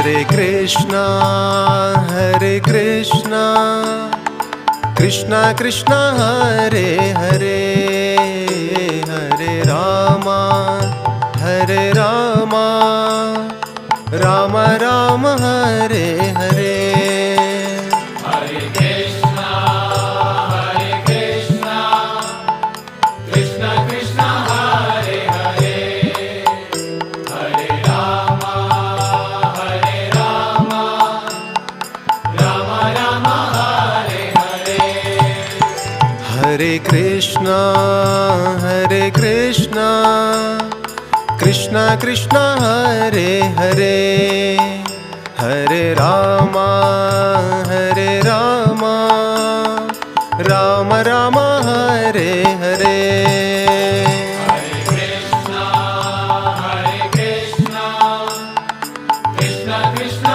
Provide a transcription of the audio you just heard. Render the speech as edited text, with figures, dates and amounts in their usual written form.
Hare Krishna, Krishna Krishna Hare Hare, Hare Rama, Hare Rama, Rama Rama Hare Hare. Hare Krishna, Krishna Krishna Hare Hare, Hare Rama, Rama Rama Hare Hare. Hare Krishna, Krishna Krishna Hare Hare, Hare Rama, Rama Rama Hare Hare. Hare Krishna, Krishna Krishna